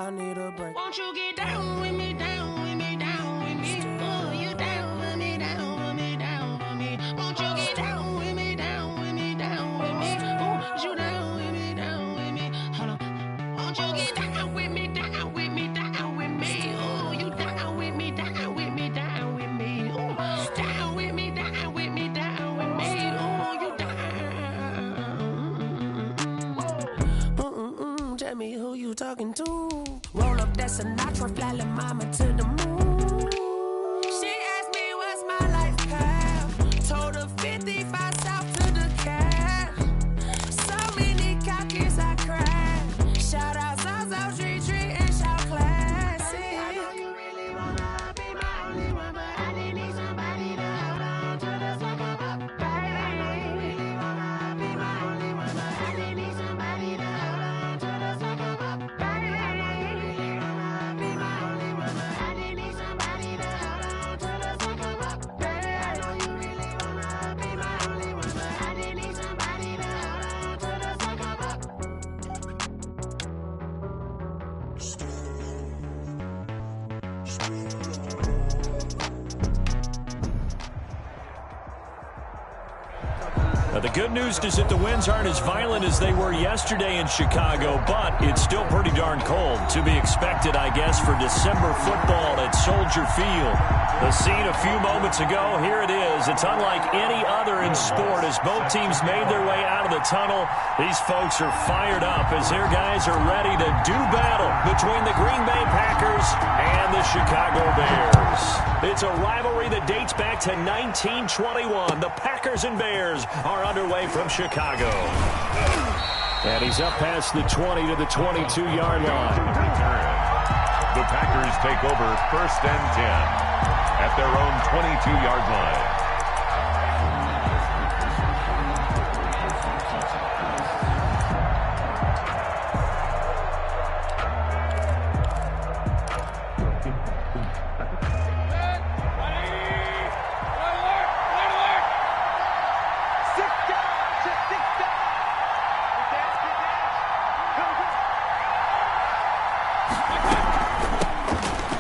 I need a break. Won't you get down with me, down with me, down with me? Oh, you down with me, down with me, down with me. Won't you get down with me, down with me, down with me? Oh, you down with me, down with me. Hold on. Won't you get down with me, down with me, down with me? Oh, you down with me, down with me, down with me. Oh, down with me, down with me, down with me. Oh, you down. Tell me who you talking to. Roll up that Sinatra, fly la mama to the moon. She asked me what's my life path. Told her 55 south to the cab. So many copies I cried. Shout out South Street and shout classic. I know you really wanna be my only one, but I didn't need somebody to hold on to the second up. I know you really wanna be my only one, but I didn't need somebody to hold on to the second up. I know you really wanna be my only one, but I didn't need somebody to hold on to the second up. I know you really wanna be my only one, but I didn't need somebody to hold on to the second up. Now, the good news is that the winds aren't as violent as they were yesterday in Chicago, but it's still pretty darn cold. To be expected, I guess, for December football at Soldier Field. The scene a few moments ago, here it is. It's unlike any other in sport as both teams made their way out of the tunnel. These folks are fired up as their guys are ready to do battle between the Green Bay Packers and the Chicago Bears. It's a rivalry that dates back to 1921. The Packers and Bears are underway from Chicago. And he's up past the 20 to the 22-yard line. The Packers take over 1st and 10 at their own 22-yard line.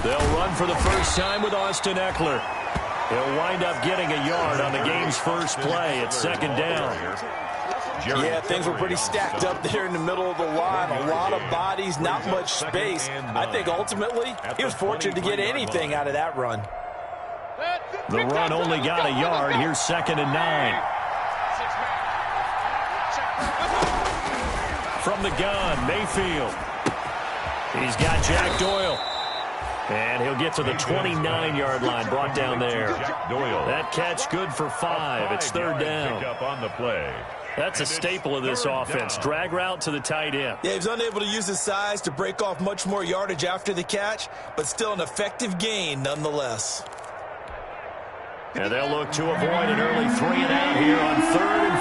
They'll run for the first time with Austin Eckler. He'll wind up getting a yard on the game's first play at 2nd down. Yeah, things were pretty stacked up there in the middle of the line. A lot of bodies, not much space. I think ultimately he was fortunate to get anything out of that run. The run only got a yard. Here's 2nd and 9. From the gun, Mayfield. He's got Jack Doyle. And he'll get to the 29-yard line, brought down there. That catch good for 5. It's 3rd down. Pick up on the play. That's a staple of this offense. Drag route to the tight end. Yeah, he was unable to use his size to break off much more yardage after the catch, but still an effective gain nonetheless. And they'll look to avoid an early 3-and-out here on 3rd and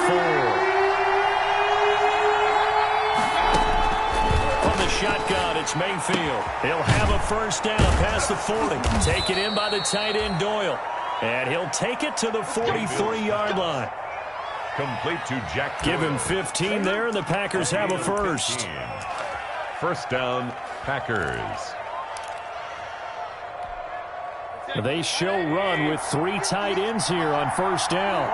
4. From the shotgun, it's Mayfield. He'll have a first down past the 40. Taken in by the tight end, Doyle. And he'll take it to the 43-yard line. Complete to Jack. Give him 15 there, and the Packers have a first. First down, Packers. They show run with 3 tight ends here on first down.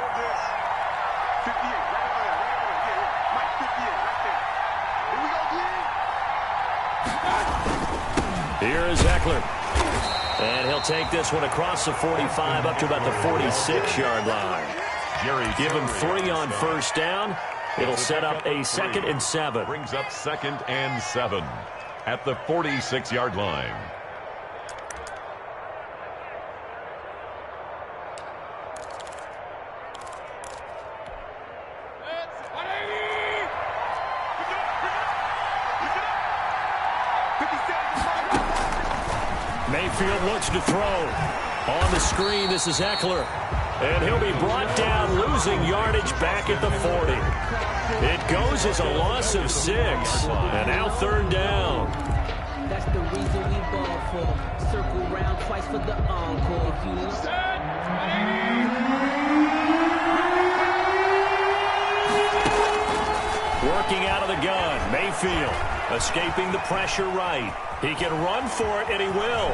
Here is Eckler. And he'll take this one across the 45 up to about the 46-yard line. Give him 3 on first down. It'll set up a 2nd and 7. Brings up 2nd and 7 at the 46-yard line. Mayfield looks to throw. On the screen, this is Eckler. And he'll be brought down, losing yardage back at the 40. It goes as a loss of 6. And now 3rd down. That's the reason we ball for. Circle round twice for the encore. If you Working out of the gun. Mayfield escaping the pressure right. He can run for it, and he will.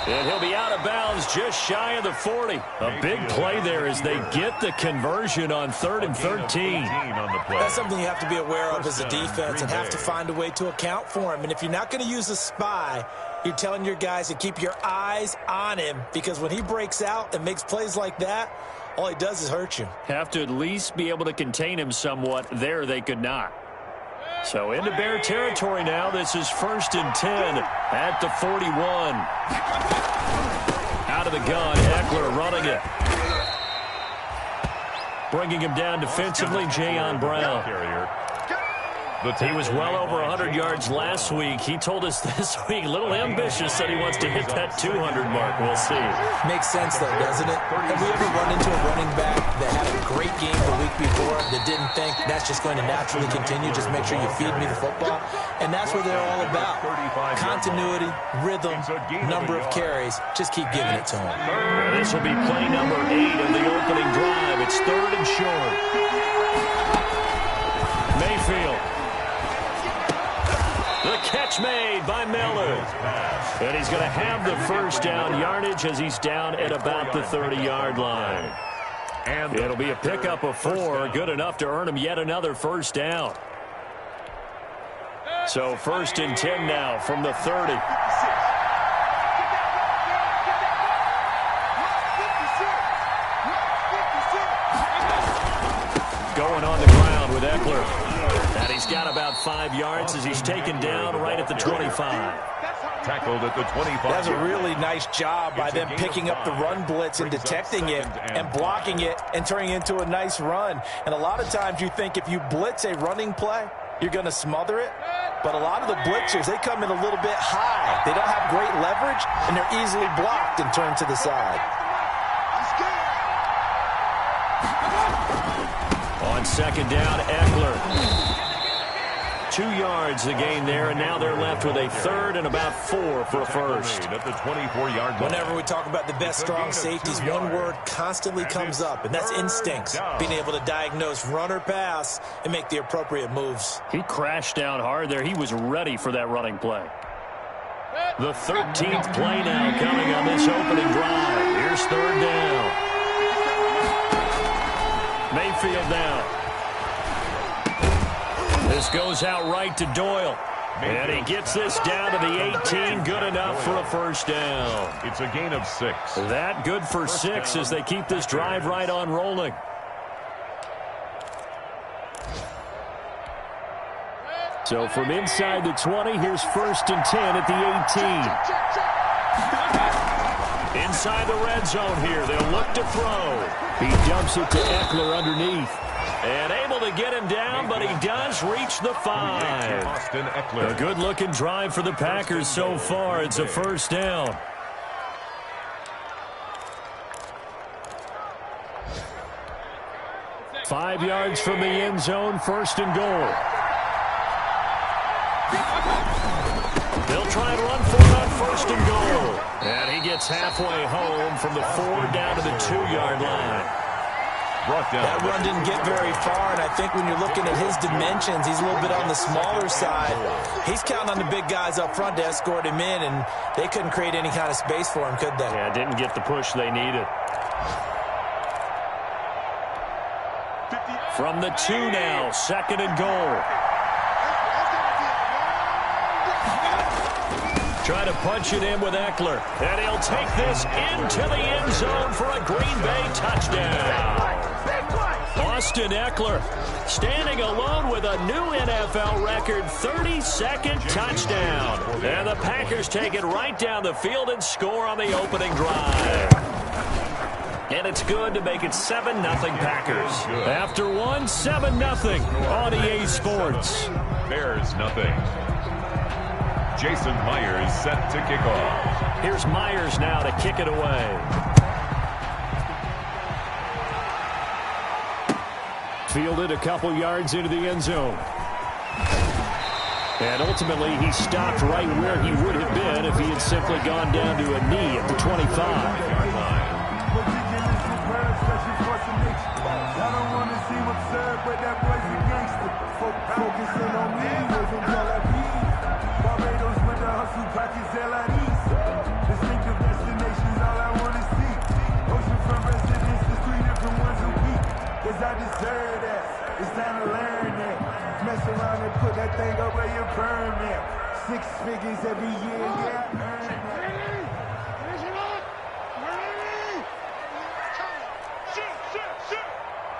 And he'll be out of bounds just shy of the 40. A big play there as they get the conversion on 3rd and 13. That's something you have to be aware of as a defense and have to find a way to account for him. And if you're not going to use a spy, you're telling your guys to keep your eyes on him, because when he breaks out and makes plays like that, all he does is hurt you. Have to at least be able to contain him somewhat. There they could not. So into Bear territory now. This is 1st and 10 at the 41. Out of the gun, Eckler running it. Bringing him down defensively, Jayon Brown. He was well over 100 yards last week. He told us this week, a little ambitious, that he wants to hit that 200 mark. We'll see. Makes sense, though, doesn't it? Have we ever run into a running back that had a great game the week before that didn't think that's just going to naturally continue? Just make sure you feed me the football. And that's what they're all about. Continuity, rhythm, number of carries. Just keep giving it to him. This will be play number 8 of the opening drive. It's 3rd and short. Mayfield. The catch made by Miller. And he's going to have the first down yardage as he's down at about the 30-yard line. And it'll be a pickup of 4, good enough to earn him yet another first down. So 1st and 10 now from the 30. Going on the ground with Eckler. And he's got about 5 yards as he's taken down right at the 25. Tackled at the 25. That's a really nice job by them picking up the run blitz and detecting it and blocking it and turning it into a nice run. And a lot of times you think if you blitz a running play, you're going to smother it. But a lot of the blitzers, they come in a little bit high. They don't have great leverage, and they're easily blocked and turned to the side. On 2nd down, Eckler. 2 yards the gain there, and now they're left with a 3rd and about 4 for a first. At the 24-yard line. Whenever we talk about the best strong safeties, one word constantly comes up, and that's instincts. Being able to diagnose run or pass and make the appropriate moves. He crashed down hard there. He was ready for that running play. The 13th play now coming on this opening drive. Here's 3rd down. Mayfield now. This goes out right to Doyle. And he gets this down to the 18. Good enough for a first down. It's a gain of 6. That good for 6 as they keep this drive right on rolling. So from inside the 20, here's 1st and 10 at the 18. Inside the red zone here. They'll look to throw. He dumps it to Eckler underneath. And able to get him down, but he does reach the 5. A good-looking drive for the Packers so far. It's a first down. Five yards from the end zone, 1st and goal. They'll try and run for it on 1st and goal. And he gets halfway home from the 4 down to the 2-yard line. That run didn't get very far, and I think when you're looking at his dimensions, he's a little bit on the smaller side. He's counting on the big guys up front to escort him in, and they couldn't create any kind of space for him, could they? Yeah, didn't get the push they needed. From the 2 now, 2nd and goal. Try to punch it in with Eckler, and he'll take this into the end zone for a Green Bay touchdown. Austin Eckler standing alone with a new NFL record 32nd touchdown. And the Packers take it right down the field and score on the opening drive. And it's good to make it 7-0 Packers. After one, 7-0 on EA Sports. Bears nothing. Jason Myers set to kick off. Here's Myers now to kick it away. Fielded a couple yards into the end zone. And ultimately, he stopped right where he would have been if he had simply gone down to a knee at the 25. I don't want to see what's up, but that boy's a gangster. Focusing on me. mess around and put that thing over your permit. 6 figures every year, yeah, earn it.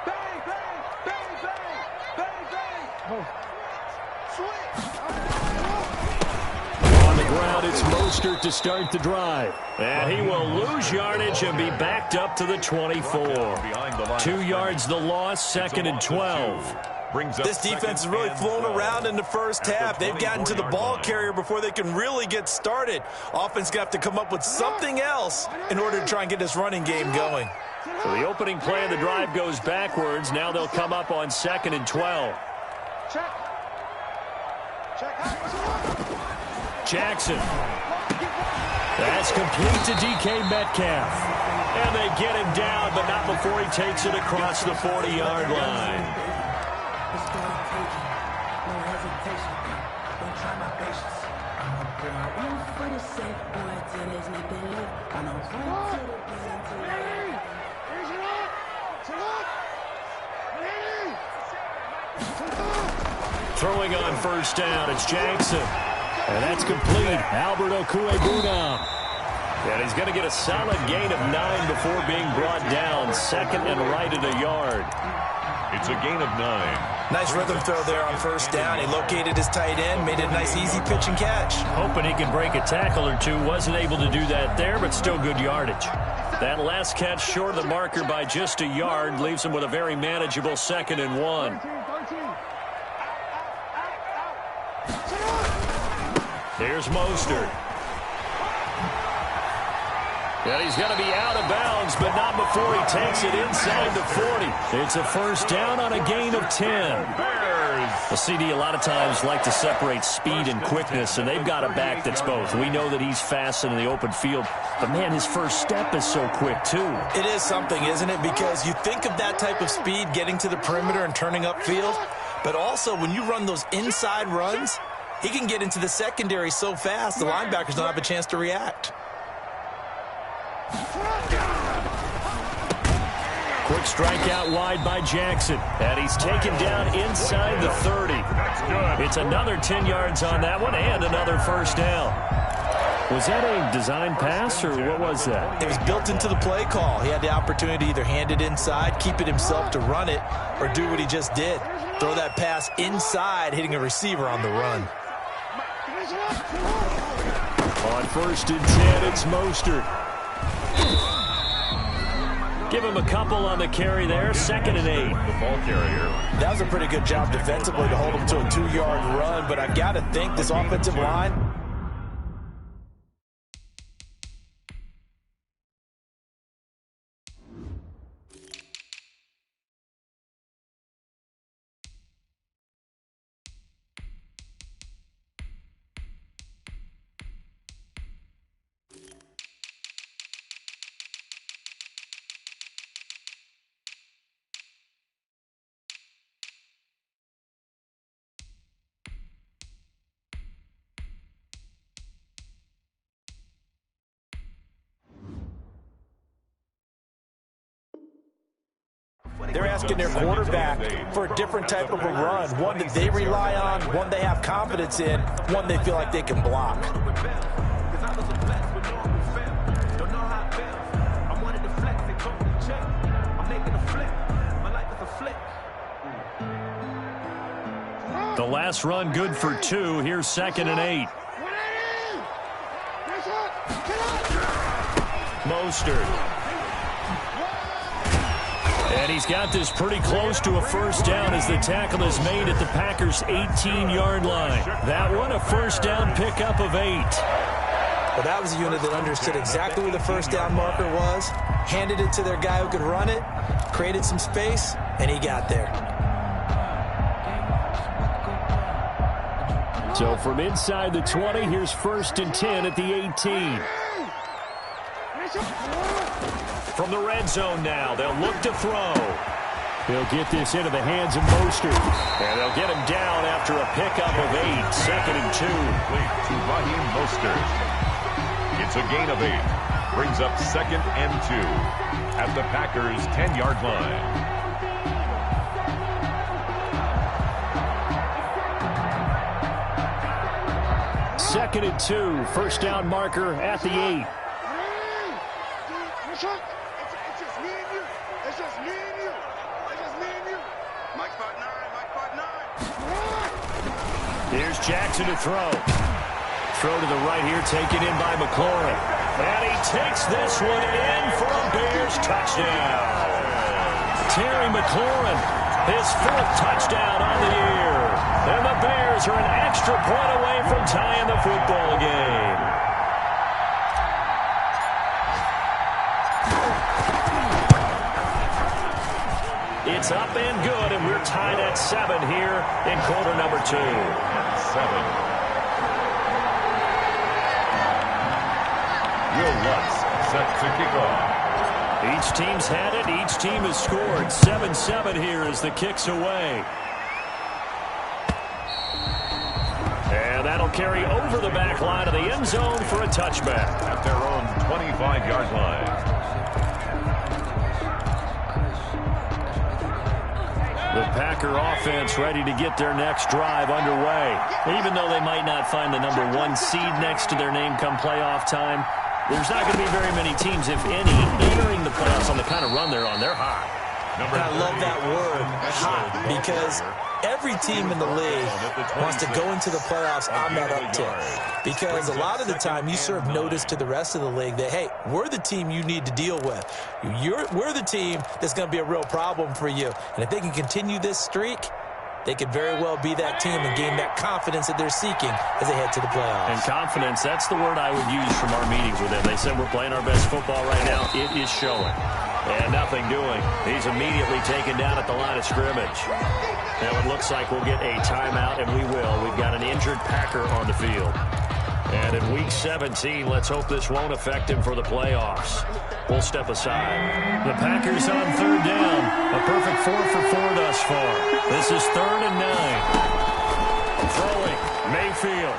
Bang, bang, bang, bang, bang, bang. On the ground, it's Mostert to start the drive. And he will lose yardage and be backed up to the 24. 2 yards the loss, 2nd and 12. This defense has really flown around in the first half. They've gotten to the ball carrier before they can really get started. Offense going to have to come up with something else in order to try and get this running game going. So the opening play of the drive goes backwards. Now they'll come up on 2nd and 12. Jackson. That's complete to DK Metcalf. And they get him down, but not before he takes it across the 40-yard line. Throwing on first down, it's Jackson. And that's complete. Albert Okwuegbunam. And he's going to get a solid gain of 9 before being brought down. 2nd and right at a yard. It's a gain of 9. Nice rhythm throw there on first down. He located his tight end, made it a nice easy pitch and catch. Hoping he can break a tackle or two. Wasn't able to do that there, but still good yardage. That last catch short of the marker by just a yard leaves him with a very manageable 2nd and 1. Here's Mostert. And he's going to be out of bounds, but not before he takes it inside the 40. It's a first down on a gain of 10. The CD a lot of times like to separate speed and quickness, and they've got a back that's both. We know that he's fast in the open field, but, man, his first step is so quick, too. It is something, isn't it? Because you think of that type of speed getting to the perimeter and turning upfield, but also when you run those inside runs, he can get into the secondary so fast the linebackers don't have a chance to react. Quick strike out wide by Jackson. And he's taken down inside the 30. It's another 10 yards on that one and another first down. Was that a design pass or what was that? It was built into the play call. He had the opportunity to either hand it inside, keep it himself to run it, or do what he just did. Throw that pass inside, hitting a receiver on the run. On 1st and 10, it's Mostert. Give him a couple on the carry there. 2nd and 8. The ball carrier. That was a pretty good job defensively to hold him to a 2-yard run, but I've got to think this offensive line they're asking their quarterback for a different type of a run, one that they rely on, one they have confidence in, one they feel like they can block. The last run good for 2. Here's 2nd and 8. Mostert. And he's got this pretty close to a first down as the tackle is made at the Packers' 18-yard line. That one, a first down pickup of 8. Well, that was a unit that understood exactly where the first down marker was, handed it to their guy who could run it, created some space, and he got there. So from inside the 20, here's 1st and 10 at the 18. From the red zone now, they'll look to throw. He'll get this into the hands of Mostert. And they'll get him down after a pickup of 8. 2nd and 2. To Raheem Mostert. It's a gain of 8. Brings up 2nd and 2 at the Packers' 10-yard line. 2nd and 2. First down marker at the 8. It's just me and you. It's just me and you. It's just me and you. Mike spot 9. Mike spot 9. Here's Jackson to throw. Throw to the right here, taken in by McLaurin. And he takes this one in for a Bears touchdown. Terry McLaurin, his 4th touchdown on the year. And the Bears are an extra point away from tying the football game. It's up and good, and we're tied at 7 here in quarter number 2. 7. Will Lutz set to kick off. Each team's had it. Each team has scored. 7-7 here as the kick's away. And that'll carry over the back line of the end zone for a touchback. At their own 25-yard line. The Packer offense ready to get their next drive underway. Even though they might not find the number 1 seed next to their name come playoff time, there's not going to be very many teams, if any, entering the playoffs on the kind of run they're on. They're hot. I love that word, hot, because every team in the league wants to go into the playoffs on that uptick. Because a lot of the time you serve notice to the rest of the league that, hey, we're the team you need to deal with. We're the team that's going to be a real problem for you. And if they can continue this streak, they could very well be that team and gain that confidence that they're seeking as they head to the playoffs. And confidence, that's the word I would use from our meetings with them. They said we're playing our best football right now. It is showing. And nothing doing. He's immediately taken down at the line of scrimmage. Now it looks like we'll get a timeout, and we will. We've got an injured Packer on the field. And in Week 17, let's hope this won't affect him for the playoffs. We'll step aside. The Packers on 3rd down. A perfect 4 for 4 thus far. This is 3rd and 9. Throwing, Mayfield.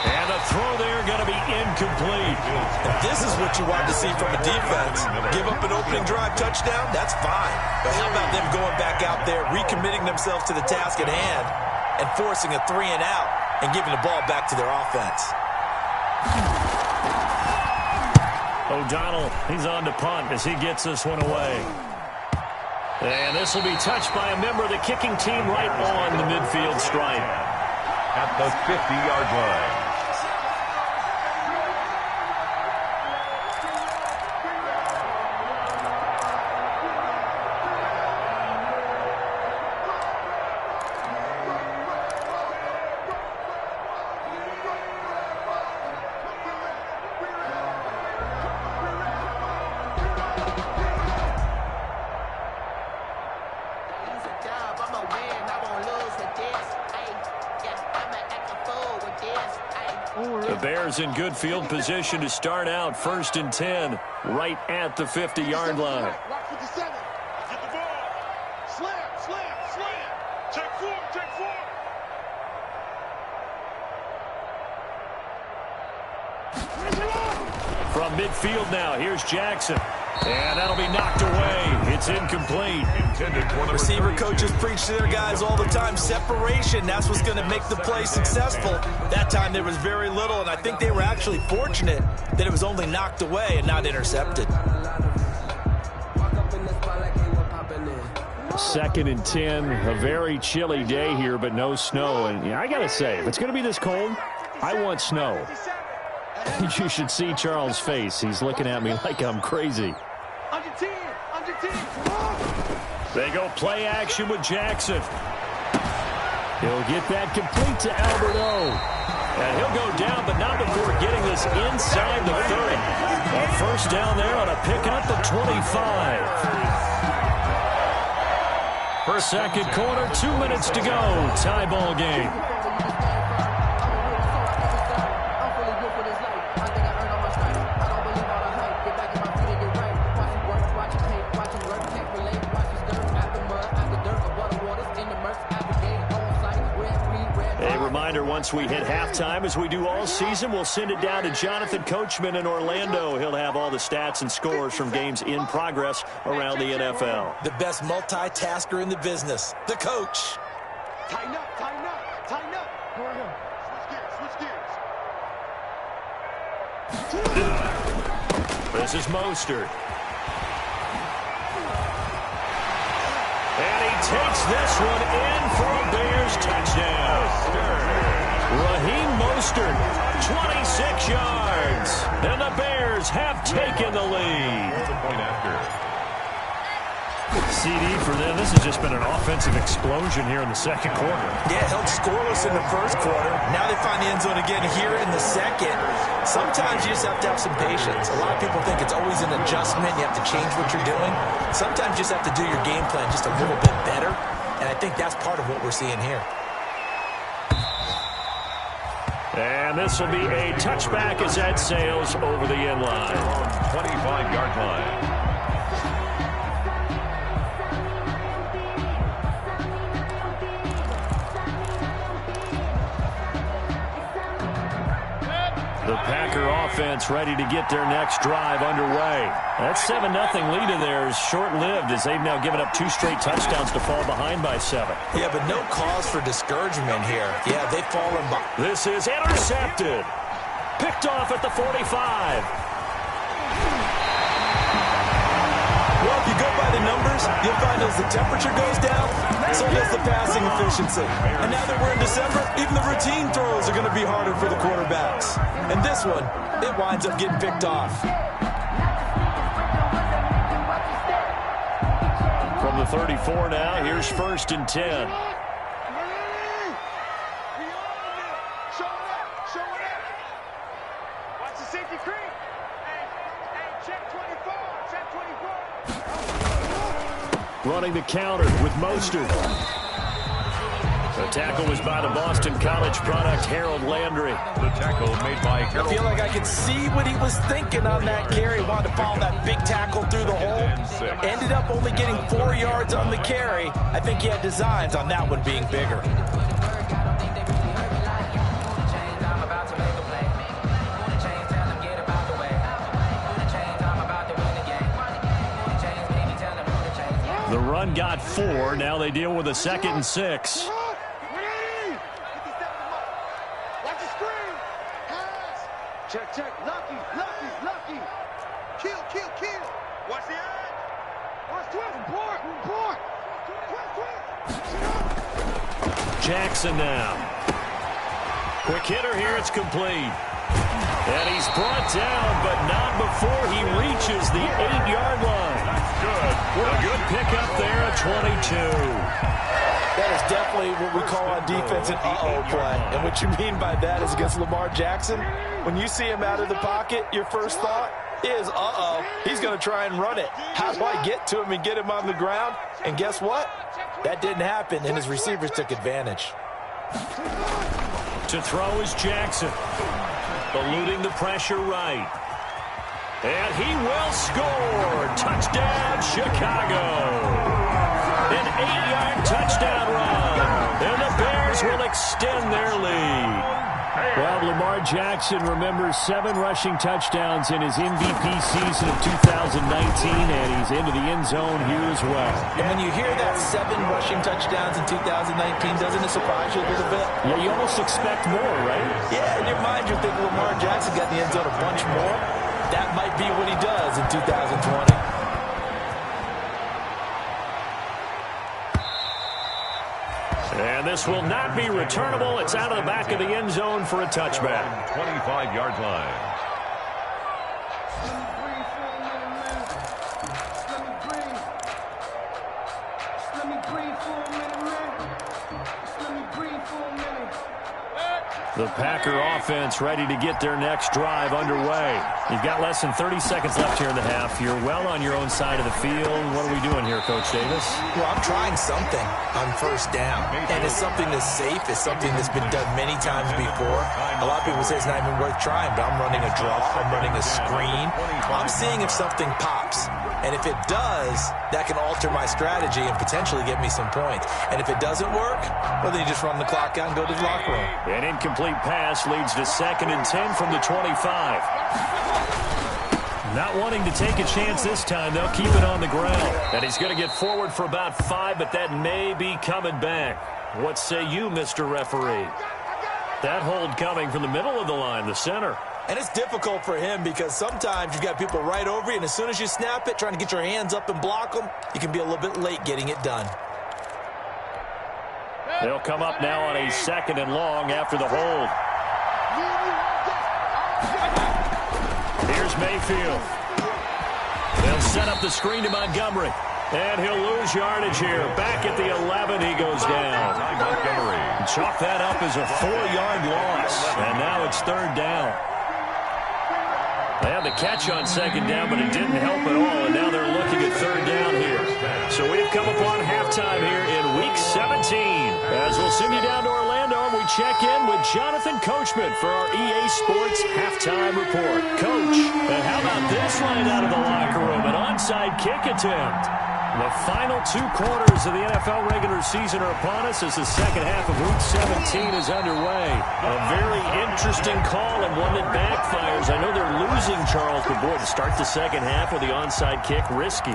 And a throw there going to be incomplete. If this is what you want to see from a defense, give up an opening drive touchdown, that's fine. But how about them going back out there, recommitting themselves to the task at hand, and forcing a 3 and out, and giving the ball back to their offense? O'Donnell, he's on to punt as he gets this one away. And this will be touched by a member of the kicking team right on the midfield stripe. At the 50-yard line. The Bears in good field position to start out 1st and 10 right at the 50-yard line. Rock 57. Get the ball. Slam. Take 4. From midfield now, here's Jackson. And that'll be knocked away. It's incomplete. Receiver coaches preach to their guys all the time. Separation, that's what's going to make the play successful. That time there was very little, and I think they were actually fortunate that it was only knocked away and not intercepted. 2nd and 10, a very chilly day here, but no snow. And I got to say, if it's going to be this cold, I want snow. You should see Charles' face. He's looking at me like I'm crazy. Under 10. They go play action with Jackson. He'll get that complete to Alberto. And he'll go down, but not before getting this inside the 30. A first down there on a pickup of 25. For 2nd quarter, 2 minutes to go. Tie ball game. Once we hit halftime, as we do all season, we'll send it down to Jonathan Coachman in Orlando. He'll have all the stats and scores from games in progress around the NFL. The best multitasker in the business, the coach. Tighten up. This is Mostert. And he takes this one in for a Bears touchdown. Raheem Mostert, 26 yards. And the Bears have taken the lead. Point after. CD for them. This has just been an offensive explosion here in the second quarter. Yeah, held scoreless in the first quarter. Now they find the end zone again here in the second. Sometimes you just have to have some patience. A lot of people think it's always an adjustment. You have to change what you're doing. Sometimes you just have to do your game plan just a little bit better. And I think that's part of what we're seeing here. And this will be a touchback as that sails over the end line. 25-yard line. The Packer offense ready to get their next drive underway. That 7-0 lead of theirs short-lived as they've now given up 2 straight touchdowns to fall behind by 7. Yeah, but no cause for discouragement here. Yeah, they've fallen behind. This is intercepted. Picked off at the 45. Well, if you go by the numbers, you'll find as the temperature goes down, so does the passing efficiency. And now that we're in December, even the routine throws are going to be harder for the quarterbacks. And this one, it winds up getting picked off. From the 34 now, here's 1st and 10. Watch the safety creep. Hey, check 24. Check 24. Running the counter with Mostert. The tackle was by the Boston College product, Harold Landry. The tackle made by Harold. I feel like I could see what he was thinking on that carry. Wanted to follow that big tackle through the hole. Ended up only getting 4 yards on the carry. I think he had designs on that one being bigger. The run got 4. Now they deal with a 2nd and 6. Check. Lucky. Kill. Watch the edge. Watch 12. Report. Jackson now. Quick hitter here. It's complete. And he's brought down, but not before he reaches the 8-yard line. That's good. A good pickup there at 22. That is definitely what we call on defense an uh-oh play. And what you mean by that is against Lamar Jackson, when you see him out of the pocket, your first thought is, uh-oh, he's going to try and run it. How do I get to him and get him on the ground? And guess what? That didn't happen, and his receivers took advantage. To throw is Jackson. Eluding the pressure right. And he will score. Touchdown, Chicago. An 8-yard touchdown run. And the Bears will extend their lead. Well, Lamar Jackson remembers 7 rushing touchdowns in his MVP season of 2019, and he's into the end zone here as well. And when you hear that 7 rushing touchdowns in 2019, doesn't it surprise you a little bit? Yeah, you almost expect more, right? Yeah, in your mind you're thinking Lamar Jackson got in the end zone a bunch more. That might be what he does in 2020. And this will not be returnable. It's out of the back of the end zone for a touchback. 25-yard line. The Packer offense ready to get their next drive underway. You've got less than 30 seconds left here in the half. You're well on your own side of the field. What are we doing here, Coach Davis? Well, I'm trying something on first down. And it's something that's safe. It's something that's been done many times before. A lot of people say it's not even worth trying, but I'm running a draw. I'm running a screen. I'm seeing if something pops. And if it does, that can alter my strategy and potentially get me some points. And if it doesn't work, well, then you just run the clock out and go to the locker room. An incomplete pass leads to 2nd and 10 from the 25. Not wanting to take a chance this time, they'll keep it on the ground. And he's going to get forward for about 5, but that may be coming back. What say you, Mr. Referee? That hold coming from the middle of the line, the center. And it's difficult for him because sometimes you've got people right over you, and as soon as you snap it, trying to get your hands up and block them, you can be a little bit late getting it done. They'll come up now on a 2nd and long after the hold. Here's Mayfield. They'll set up the screen to Montgomery. And he'll lose yardage here. Back at the 11, he goes down. Montgomery. Chalk that up as a 4-yard loss. And now it's 3rd down. They had the catch on 2nd down, but it didn't help at all. And now they're looking at 3rd down here. So we've come upon halftime here in Week 17. As we'll send you down to Orlando, and we check in with Jonathan Coachman for our EA Sports Halftime Report. Coach, and how about this right out of the locker room? An onside kick attempt. The final 2 quarters of the NFL regular season are upon us as the second half of Week 17 is underway. A very interesting call and one that backfires. I know they're losing Charles, but boy, to start the second half with the onside kick, risky.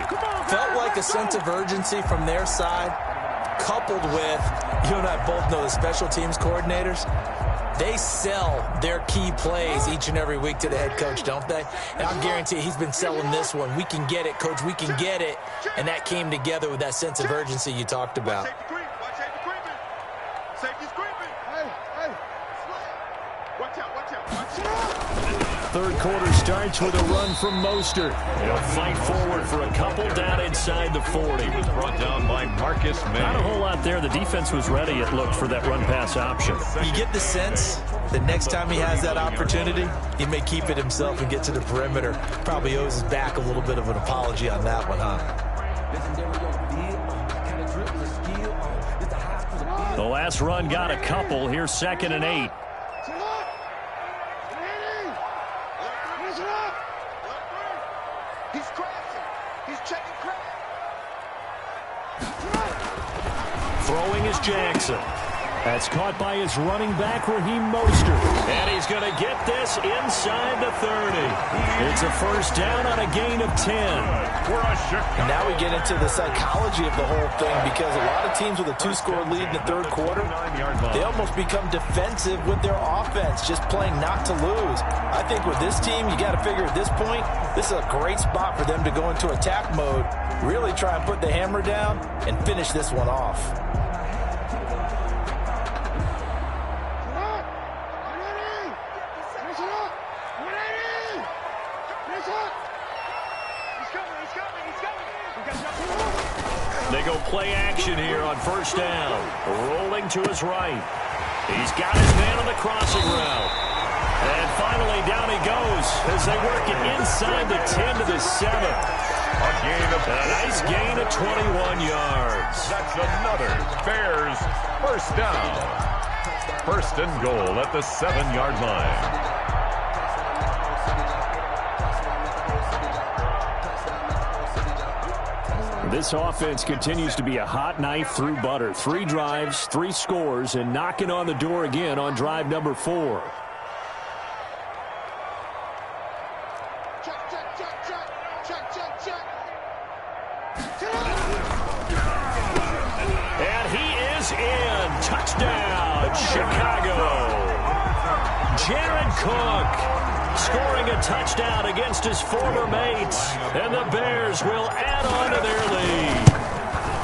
Felt like a sense of urgency from their side, coupled with, you and I both know the special teams coordinators. They sell their key plays each and every week to the head coach, don't they? And I'll guarantee he's been selling this one. We can get it, coach. We can get it. And that came together with that sense of urgency you talked about. Safety's creeping. Hey. Watch out. 3rd quarter starts with a run from Mostert. He'll fight forward for a couple down inside the 40. Brought down by Marcus May. Not a whole lot there. The defense was ready, it looked, for that run-pass option. You get the sense that next time he has that opportunity, he may keep it himself and get to the perimeter. Probably owes his back a little bit of an apology on that one, huh? The last run got a couple. Here's 2nd and 8. He's crashing. He's checking crash. Throwing is Jackson. That's caught by his running back, Raheem Mostert. And he's going to get this inside the 30. It's a 1st down on a gain of 10. And now we get into the psychology of the whole thing, because a lot of teams with a 2-score lead in the 3rd quarter, they almost become defensive with their offense, just playing not to lose. I think with this team, you got to figure at this point, this is a great spot for them to go into attack mode, really try and put the hammer down and finish this one off. They go play action here on 1st down. Rolling to his right. He's got his man on the crossing route. And finally down he goes as they work it inside the 10 to the 7. A nice gain of 21 yards. That's another Bears 1st down. 1st and goal at the 7-yard line. This offense continues to be a hot knife through butter. 3 drives, 3 scores, and knocking on the door again on drive number 4. And he is in. Touchdown, Chicago. Jared Cook scoring a touchdown against his former mates. And the Bears will add on to their lead.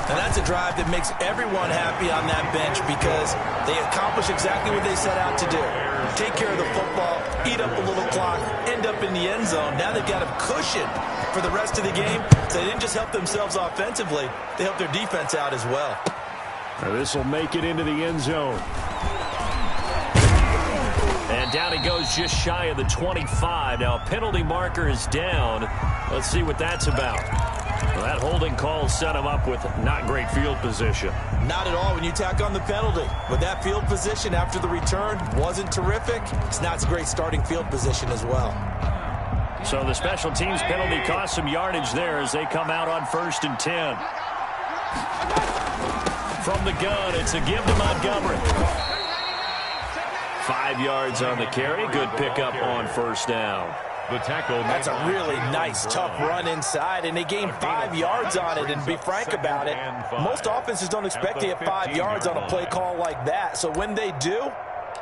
And that's a drive that makes everyone happy on that bench, because they accomplish exactly what they set out to do. Take care of the football, eat up a little clock, end up in the end zone. Now they've got a cushion for the rest of the game. So they didn't just help themselves offensively, they helped their defense out as well. Now this will make it into the end zone. And down he goes just shy of the 25. Now a penalty marker is down. Let's see what that's about. Well, that holding call set him up with not great field position. Not at all when you tack on the penalty. But that field position after the return wasn't terrific. It's not a great starting field position as well. So the special teams penalty cost some yardage there as they come out on 1st and 10. From the gun, it's a give to Montgomery. 5 yards on the carry. Good pickup on 1st down. The tackle. That's a really nice, tough run inside, and they gained 5 yards on it. And to be frank about it, most offenses don't expect to hit 5 yards on a play call like that. So when they do,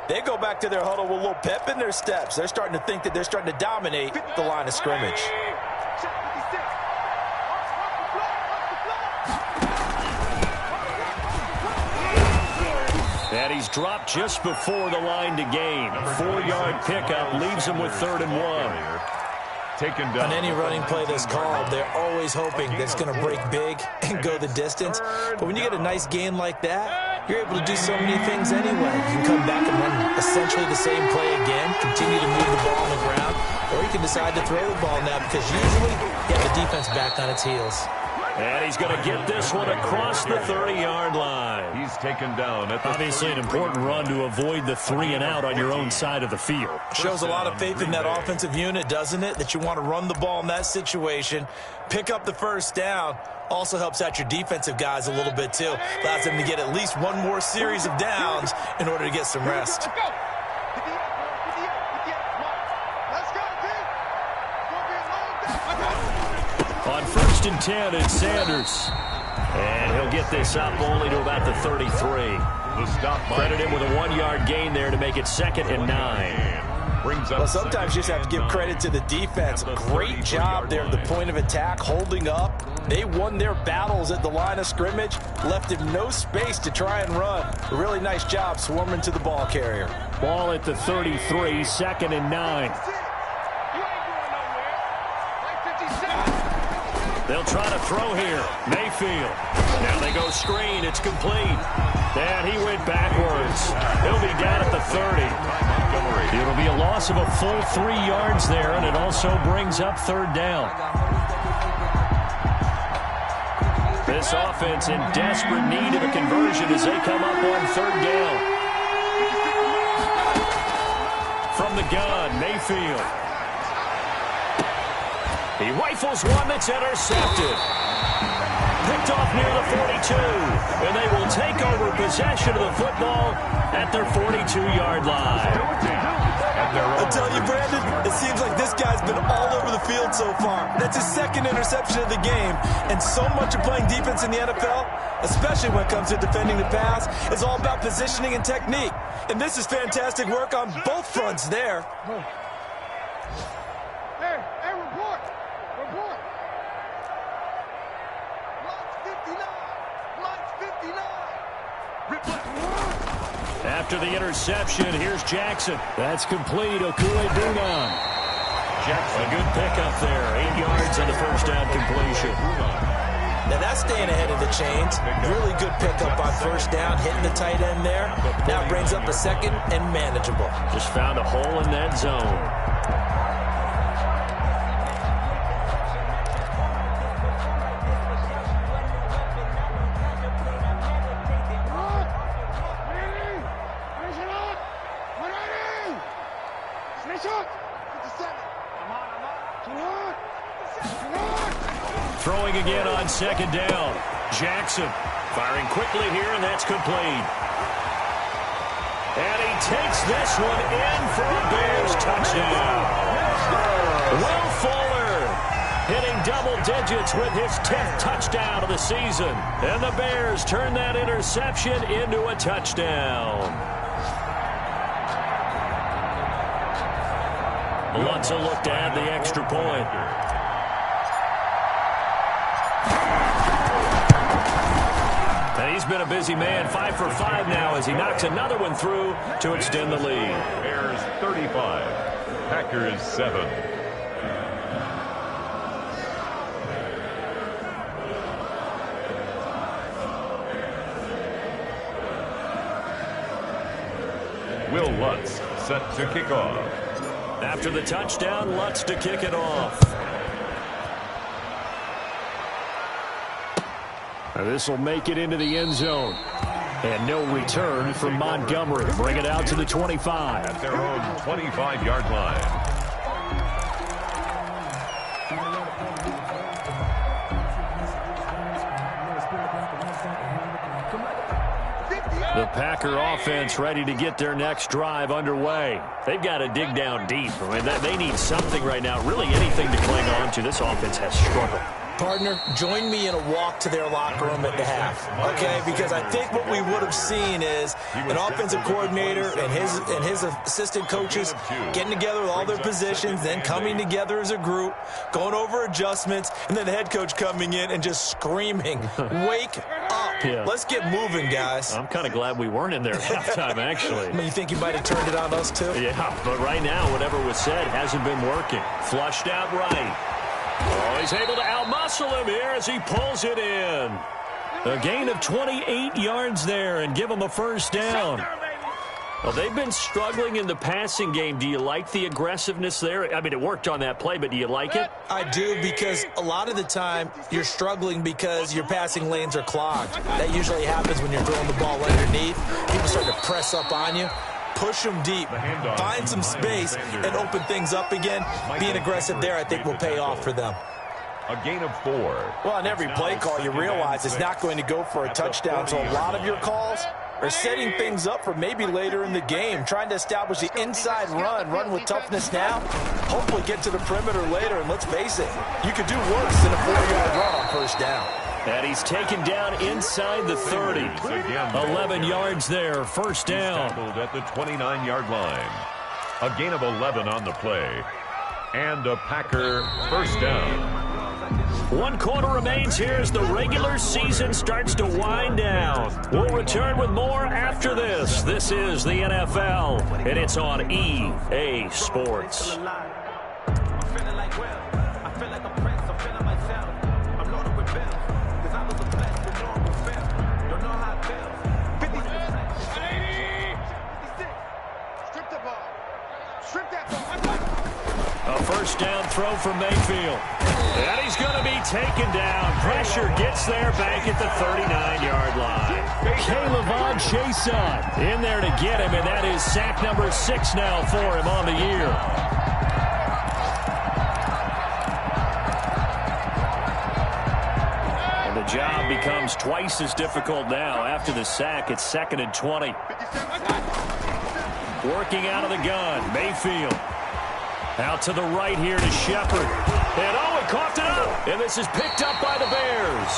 They go back to their huddle with a little pep in their steps. They're starting to think that they're starting to dominate the line of scrimmage. And he's dropped just before the line to gain. 4-yard pickup leaves him with 3rd and 1. On any running play that's called, they're always hoping that it's going to break big and go the distance. But when you get a nice gain like that, you're able to do so many things anyway. You can come back and run essentially the same play again, continue to move the ball on the ground, or you can decide to throw the ball now because usually you have the defense back on its heels. And he's going to get this one across the 30-yard line. He's taken down at the Obviously an important run to avoid the 3 and out on your own side of the field. Shows a lot of faith in that offensive unit, doesn't it? That you want to run the ball in that situation, pick up the first down. Also helps out your defensive guys a little bit too. Allows them to get at least one more series of downs in order to get some rest. On 1st and 10, it's Sanders. And he'll get this up only to about the 33. Credit him with a 1-yard gain there to make it 2nd and 9. Well, sometimes you just have to give credit to the defense. Great job there at the point of attack, holding up. They won their battles at the line of scrimmage, left him no space to try and run. A really nice job swarming to the ball carrier. Ball at the 33, 2nd and 9. They'll try to throw here. Mayfield. Now they go screen. It's complete. And he went backwards. He'll be down at the 30. It'll be a loss of a full 3 yards there, and it also brings up 3rd down. This offense in desperate need of a conversion as they come up on 3rd down. From the gun, Mayfield. He rifles one that's intercepted. Picked off near the 42. And they will take over possession of the football at their 42-yard line. I tell you, Brandon, it seems like this guy's been all over the field so far. That's his 2nd interception of the game. And so much of playing defense in the NFL, especially when it comes to defending the pass, is all about positioning and technique. And this is fantastic work on both fronts there. Hey, report. Report. Block 59. After the interception, here's Jackson. That's complete. Okue-Bunan. Jackson, a good pickup there. 8 yards on the first down completion. Now that's staying ahead of the chains. Really good pickup on first down, hitting the tight end there. Now it brings up a 2nd and manageable. Just found a hole in that zone. Throwing again on 2nd down. Jackson firing quickly here, and that's complete. And he takes this one in for a Bears touchdown. Will Fuller hitting double digits with his 10th touchdown of the season. And the Bears turn that interception into a touchdown. Lutz will look to add the extra point. And he's been a busy man, 5 for 5 now as he knocks another one through to extend the lead. Bears 35, Packers 7. Will Lutz set to kick off. After the touchdown, Lutz to kick it off. This will make it into the end zone. And no return from Montgomery. Bring it out to the 25. At their own 25-yard line. The Packer offense ready to get their next drive underway. They've got to dig down deep. I mean, they need something right now, really anything to cling on to. This offense has struggled. Partner, join me in a walk to their locker room at the half, okay? Because I think what we would have seen is an offensive coordinator and his assistant coaches getting together with all their positions, then coming together as a group, going over adjustments, and then the head coach coming in and just screaming, "Wake up. Yeah. Let's get moving, guys." I'm kind of glad we weren't in there at halftime, actually. I mean, you think you might have turned it on us, too? Yeah, but right now, whatever was said hasn't been working. Flushed out right. Oh, he's able to outmuscle him here as he pulls it in. A gain of 28 yards there and give him a first down. Well, they've been struggling in the passing game. Do you like the aggressiveness there? I mean, it worked on that play, but do you like it? I do, because a lot of the time you're struggling because your passing lanes are clogged. That usually happens when you're throwing the ball underneath. People start to press up on you. Push them deep, find some space, and open things up again. Being aggressive there, I think, will pay off for them. A gain of 4. Well, on every play call, you realize it's not going to go for a touchdown, so a lot of your calls are setting things up for maybe later in the game, trying to establish the inside run with toughness now, hopefully get to the perimeter later, and let's face it, you could do worse than a 4-yard run on first down. And he's taken down inside the 30. 11 yards there, first down. Tackled at the 29-yard line. A gain of 11 on the play. And a Packer first down. 1 quarter remains here as the regular season starts to wind down. We'll return with more after this. This is the NFL, and it's on EA Sports. A first down throw from Mayfield. And he's going to be taken down. Pressure gets there back at the 39-yard line. Kayvon Chason in there to get him, and that is sack number 6 now for him on the year. And the job becomes twice as difficult now. After the sack, it's 2nd and 20. Working out of the gun, Mayfield. Out to the right here to Shepard. And oh, he coughed it up. And this is picked up by the Bears.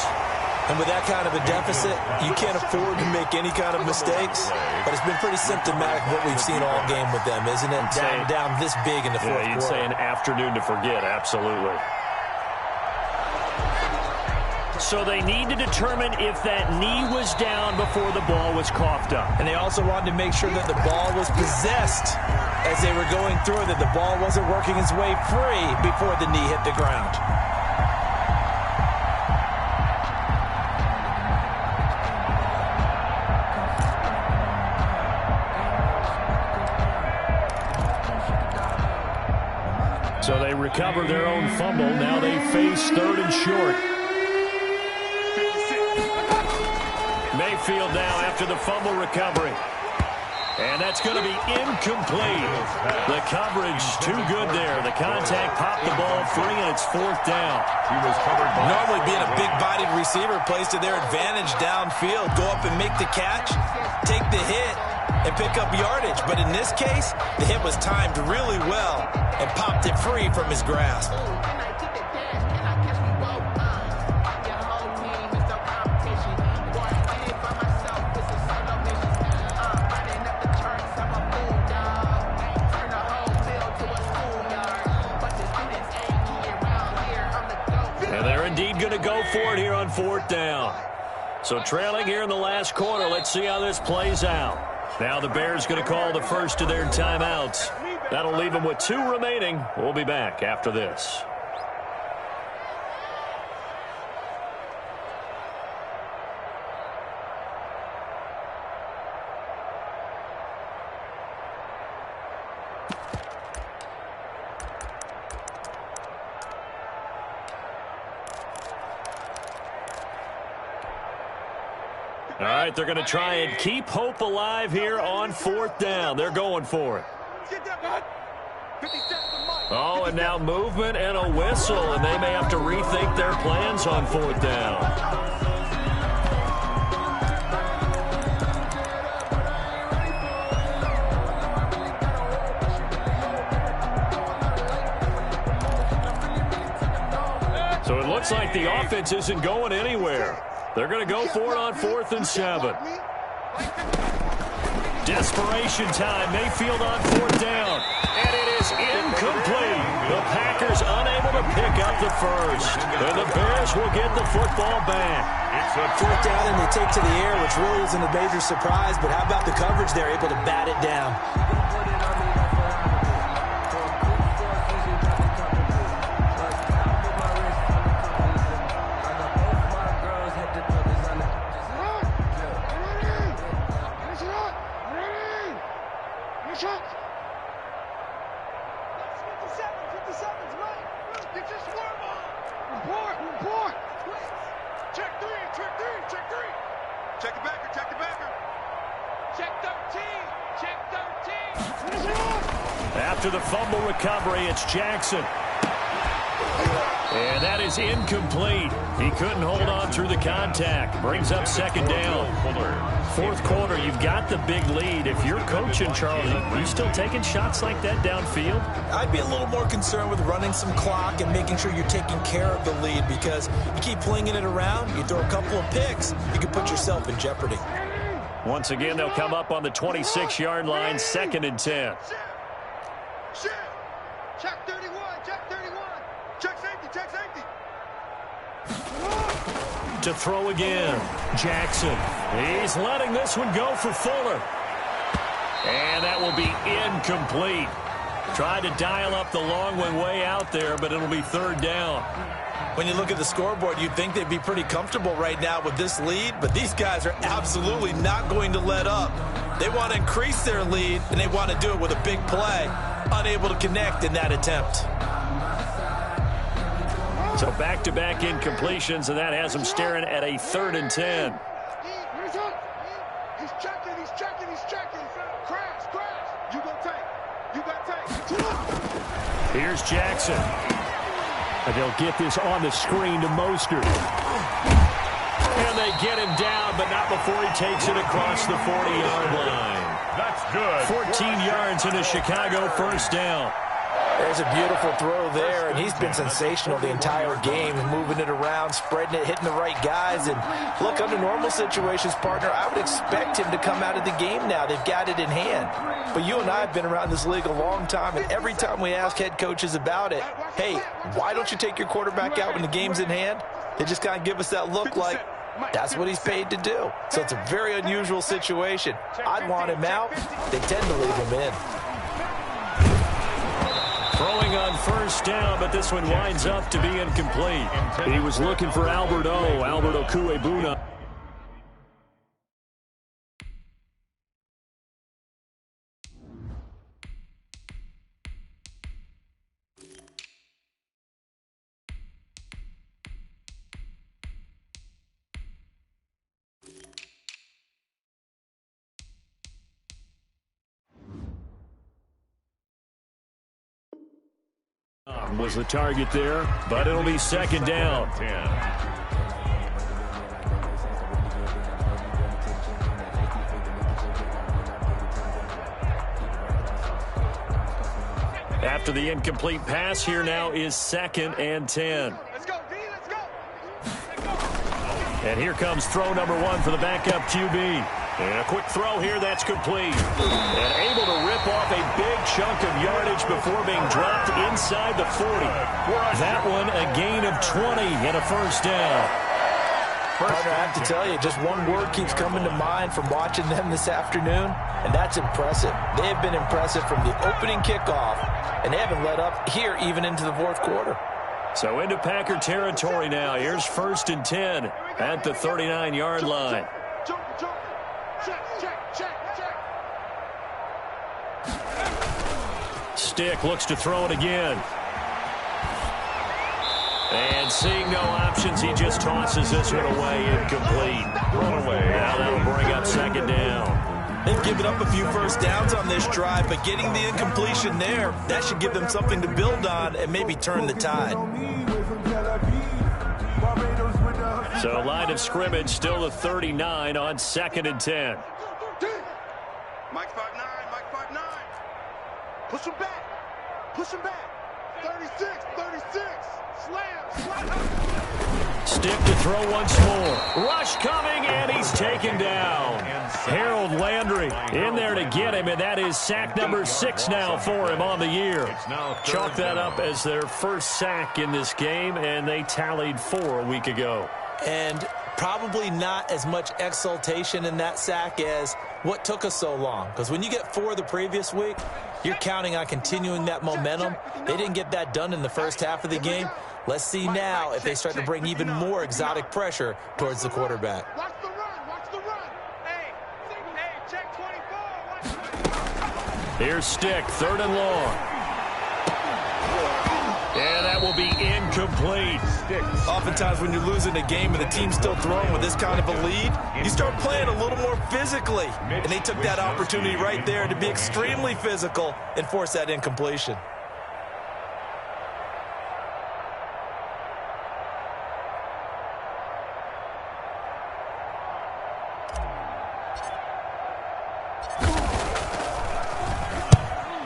And with that kind of a deficit, you can't afford to make any kind of mistakes. But it's been pretty symptomatic of what we've seen all game with them, isn't it? Down this big in the fourth quarter. You'd say an afternoon to forget, absolutely. So they need to determine if that knee was down before the ball was coughed up. And they also wanted to make sure that the ball was possessed as they were going through, that the ball wasn't working its way free before the knee hit the ground. So they recover their own fumble. Now they face 3rd and short. Mayfield now after the fumble recovery. And that's going to be incomplete. The coverage too good there. The contact popped the ball free, and it's 4th down. He was covered by normally being a big-bodied receiver plays to their advantage downfield. Go up and make the catch, take the hit, and pick up yardage. But in this case, the hit was timed really well and popped it free from his grasp. Going to go for it here on 4th down. So trailing here in the last quarter. Let's see how this plays out. Now the Bears going to call the first of their timeouts. That'll leave them with 2 remaining. We'll be back after this. All right, they're going to try and keep hope alive here on 4th down. They're going for it. Oh, and now movement and a whistle, and they may have to rethink their plans on 4th down. looks like the offense isn't going anywhere. They're going to go for it on 4th and 7. Desperation time. Mayfield on 4th down. And it is incomplete. The Packers unable to pick up the first. And the Bears will get the football back. It's a 4th down and they take to the air, which really isn't a major surprise. But how about the coverage? They're able to bat it down. After the fumble recovery, it's Jackson. And that is incomplete. He couldn't hold on through the contact. Brings up 2nd down. 4th quarter, you've got the big lead. If you're coaching, Charlie, are you still taking shots like that downfield? I'd be a little more concerned with running some clock and making sure you're taking care of the lead, because you keep flinging it around, you throw a couple of picks, you can put yourself in jeopardy. Once again, they'll come up on the 26-yard line, 2nd and 10. Check 31, check 31. Check safety, check safety. To throw again, Jackson. He's letting this one go for Fuller. And that will be incomplete. Tried to dial up the long one way out there, but it'll be 3rd down. When you look at the scoreboard, you'd think they'd be pretty comfortable right now with this lead, but these guys are absolutely not going to let up. They want to increase their lead, and they want to do it with a big play. Unable to connect in that attempt. So back-to-back incompletions, and that has them staring at a 3rd and 10. He's checking, he's checking, he's checking. Crash, crash. You go take. You got take. Here's Jackson. And they'll get this on the screen to Mostert. And they get him down, but not before he takes it across the 40-yard line. That's good. 14 yards and a Chicago 1st down. There's a beautiful throw there, and he's been sensational the entire game, moving it around, spreading it, hitting the right guys. And look, under normal situations, partner, I would expect him to come out of the game now. They've got it in hand. But you and I have been around this league a long time, and every time we ask head coaches about it, hey, why don't you take your quarterback out when the game's in hand? They just kind of give us that look like, that's what he's paid to do. So it's a very unusual situation. I'd want him out. They tend to leave him in. Throwing on 1st down, but this one winds up to be incomplete. He was looking for Albert Okuebuna. Was the target there, but it'll be 2nd down. After the incomplete pass, here now is 2nd and 10. Let's go, D, let's go. And here comes throw number 1 for the backup QB. And a quick throw here, that's complete. And able to rip off a big chunk of yardage before being dropped inside the 40. That one, a gain of 20 and a 1st down. Partner, I have to tell you, just one word keeps coming to mind from watching them this afternoon, and that's impressive. They have been impressive from the opening kickoff, and they haven't let up here even into the 4th quarter. So into Packer territory now. Here's 1st and 10 at the 39-yard line. Stick looks to throw it again. And seeing no options, he just tosses this one away, incomplete. Thrown away. Now that'll bring up 2nd down. They've given up a few 1st downs on this drive, but getting the incompletion there, that should give them something to build on and maybe turn the tide. So line of scrimmage still the 39 on 2nd and 10. Mike 5'9", Mike 5'9". Push him back. Push him back. 36, 36. Slam. Stick to throw once more. Rush coming, and he's taken down. Harold Landry in there to get him, and that is sack number 6 now for him on the year. Chalk that up as their first sack in this game, and they tallied 4 a week ago. And probably not as much exultation in that sack as what took us so long. Because when you get 4 the previous week, you're counting on continuing that momentum. They didn't get that done in the first half of the game. Let's see now if they start to bring even more exotic pressure towards the quarterback. Watch the run. Watch the run. Hey, check 24. Here's Stick, 3rd and long. And that will be incomplete. Oftentimes when you're losing a game and the team's still throwing with this kind of a lead, you start playing a little more physically. And they took that opportunity right there to be extremely physical and force that incompletion.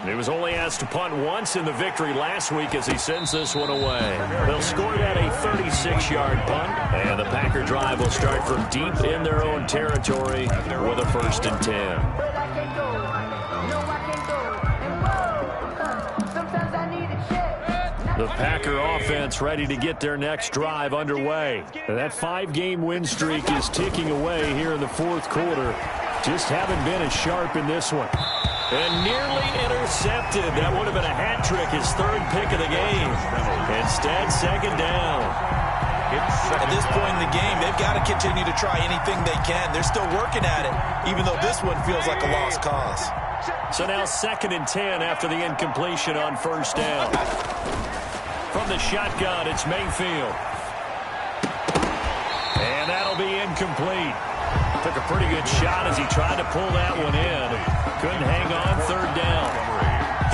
He was only asked to punt once in the victory last week as he sends this one away. They'll score that a 36-yard punt, and the Packer drive will start from deep in their own territory with a 1st and 10. The Packer offense ready to get their next drive underway. And that 5-game win streak is ticking away here in the 4th quarter. Just haven't been as sharp in this one. And nearly intercepted. That would have been a hat trick, his 3rd pick of the game. Instead, 2nd down. At this point in the game, they've got to continue to try anything they can. They're still working at it, even though this one feels like a lost cause. So now 2nd and 10 after the incompletion on 1st down. From the shotgun, it's Mayfield. And that'll be incomplete. Took a pretty good shot as he tried to pull that one in. Couldn't hang on, 3rd down.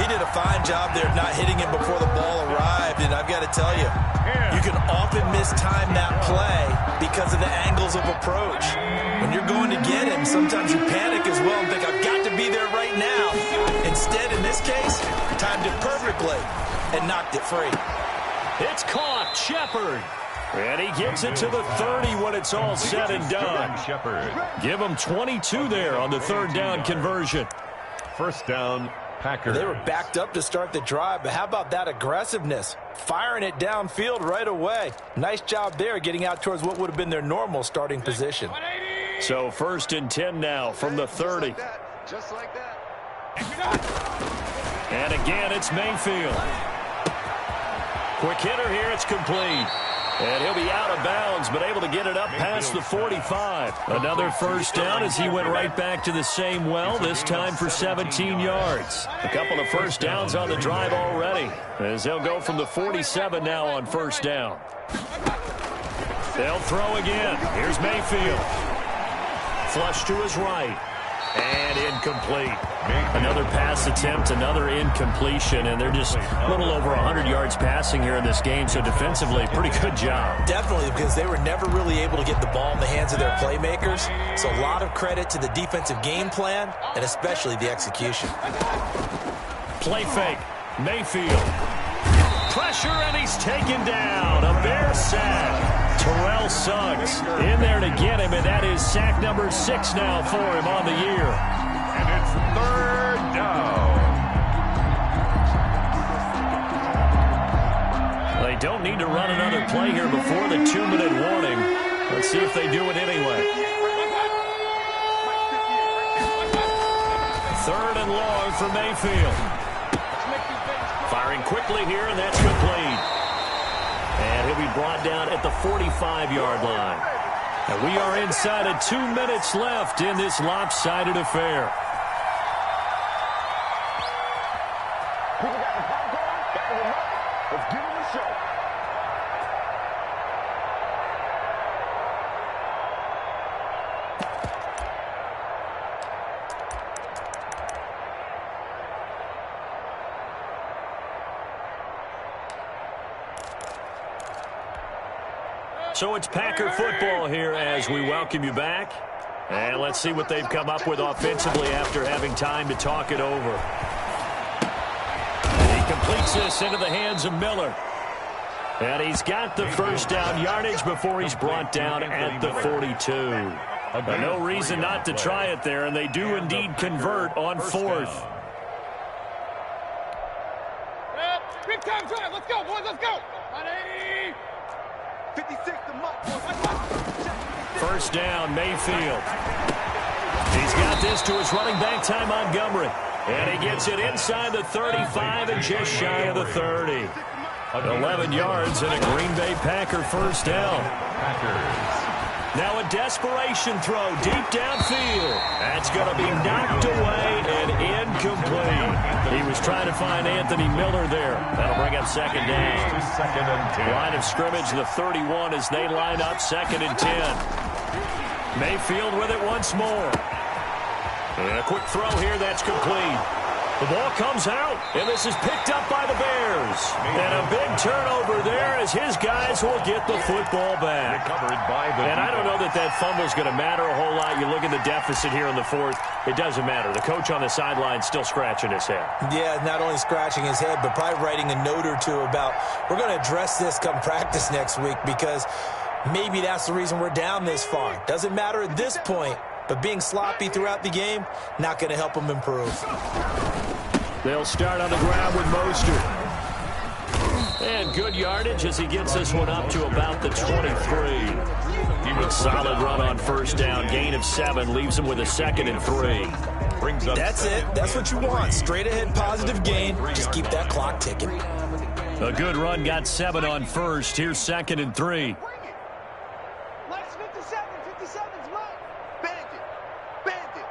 He did a fine job there of not hitting him before the ball arrived, and I've got to tell you, you can often mistime that play because of the angles of approach. When you're going to get him, sometimes you panic as well and think, I've got to be there right now. Instead, in this case, timed it perfectly and knocked it free. It's caught, Shepard. And he gets it to the 30 when it's all said and done. Give him 22 there on the 3rd down conversion. 1st down, Packers. They were backed up to start the drive, but how about that aggressiveness? Firing it downfield right away. Nice job there getting out towards what would have been their normal starting position. So 1st and 10 now from the 30. Just like that. And again, it's Mayfield. Quick hitter here, it's complete. And he'll be out of bounds, but able to get it up past the 45. Another 1st down as he went right back to the same well, this time for 17 yards. A couple of 1st downs on the drive already, as they'll go from the 47 now on 1st down. They'll throw again. Here's Mayfield. Flush to his right. And incomplete. Another pass attempt, another incompletion, and they're just a little over 100 yards passing here in this game, so defensively, pretty good job. Definitely, because they were never really able to get the ball in the hands of their playmakers, so a lot of credit to the defensive game plan, and especially the execution. Play fake, Mayfield. Pressure, and he's taken down. A Bear sack. Terrell Suggs in there to get him, and that is sack number 6 now for him on the year. And it's 3rd down. They don't need to run another play here before the 2-minute warning. Let's see if they do it anyway. 3rd and long for Mayfield. Firing quickly here, and that's complete. And he'll be brought down at the 45-yard line. And we are inside of 2 minutes left in this lopsided affair. People got the popcorn, got the remote. Let's give them a show. So it's Packer football here as we welcome you back. And let's see what they've come up with offensively after having time to talk it over. And he Completes this into the hands of Miller. And he's got the first down yardage before he's brought down at the 42. No reason not to try it there, and they do indeed convert on fourth. Big time drive. Let's go, boys. Let's go. 56 to Mike. First down, Mayfield. He's got this to his running back, Ty Montgomery. And he gets it inside the 35 and just shy of the 30. 11 yards and a Green Bay Packer first down. Now a desperation throw deep downfield. That's going to be knocked away and incomplete. He was trying to find Anthony Miller there. That'll bring up second down. Second and 10. Line of scrimmage, the 31 as they line up second and 10. Mayfield with it once more. And a quick throw here, that's complete. The ball comes out, and this is picked up by the Bears. And a big turnover there as his guys will get the football back. And I don't know that that fumble is going to matter a whole lot. You look at the deficit here in the fourth, it doesn't matter. The coach on the sideline still scratching his head. Yeah, not only scratching his head, but probably writing a note or two about, we're going to address this come practice next week, because maybe that's the reason we're down this far. Doesn't matter at this point. But being sloppy throughout the game, not going to help them improve. They'll start on the ground with Mostert. And good yardage as he gets this one up to about the 23. A solid run on first down. Gain of 7 leaves him with a second and 3. That's it. That's what you want. Straight ahead positive gain. Just keep that clock ticking. A good run got 7 on first. Here's second and 3. Let's 57. 57's mine. Bandit.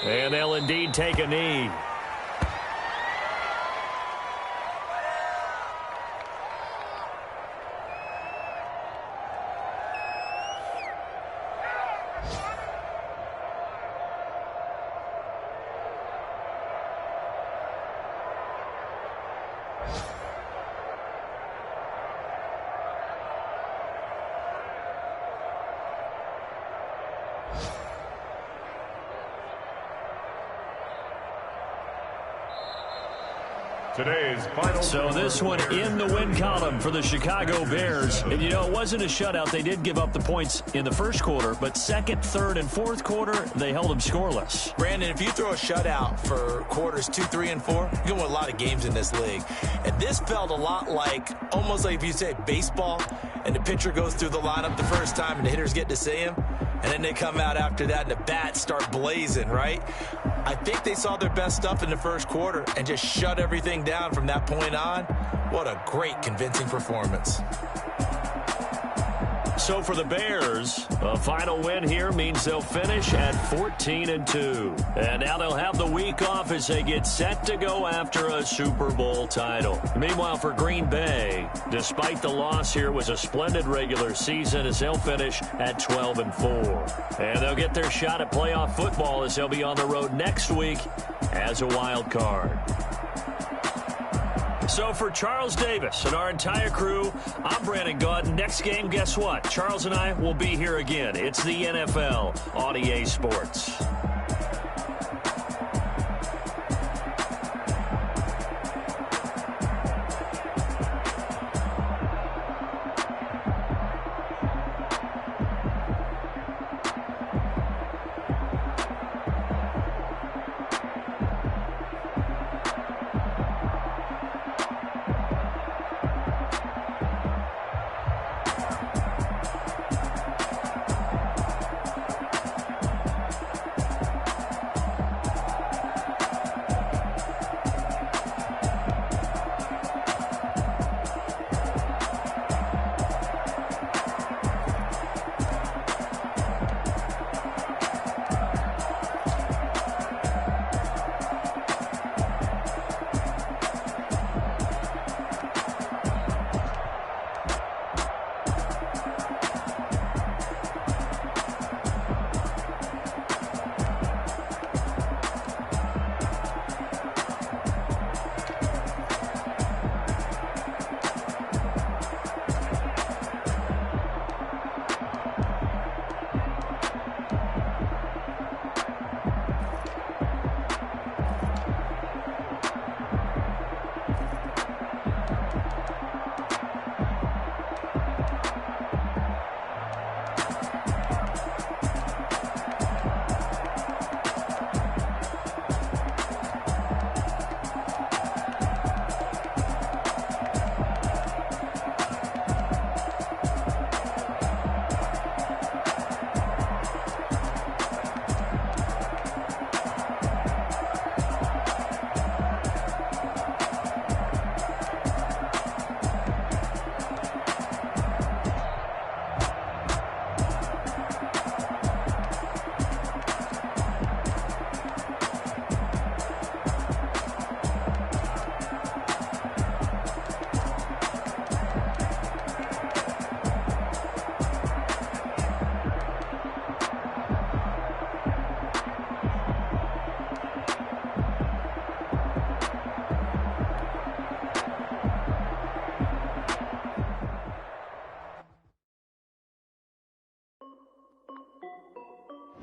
And they'll indeed take a knee. So this one in the win column for the Chicago Bears. And, you know, it wasn't a shutout. They did give up the points in the first quarter, but second, third, and fourth quarter, they held them scoreless. Brandon, if you throw a shutout for quarters 2, 3, and 4, you're going to win a lot of games in this league. And this felt a lot like, almost like if you say baseball, and the pitcher goes through the lineup the first time and the hitters get to see him, and then they come out after that and the bats start blazing, right? I think they saw their best stuff in the first quarter and just shut everything down from that point on. What a great, convincing performance. So for the Bears, a final win here means they'll finish at 14-2. And now they'll have the week off as they get set to go after a Super Bowl title. Meanwhile, for Green Bay, despite the loss here, was a splendid regular season as they'll finish at 12-4. And they'll get their shot at playoff football as they'll be on the road next week as a wild card. So for Charles Davis and our entire crew, I'm Brandon Gaudin. Next game, guess what? Charles and I will be here again. It's the NFL on EA Sports.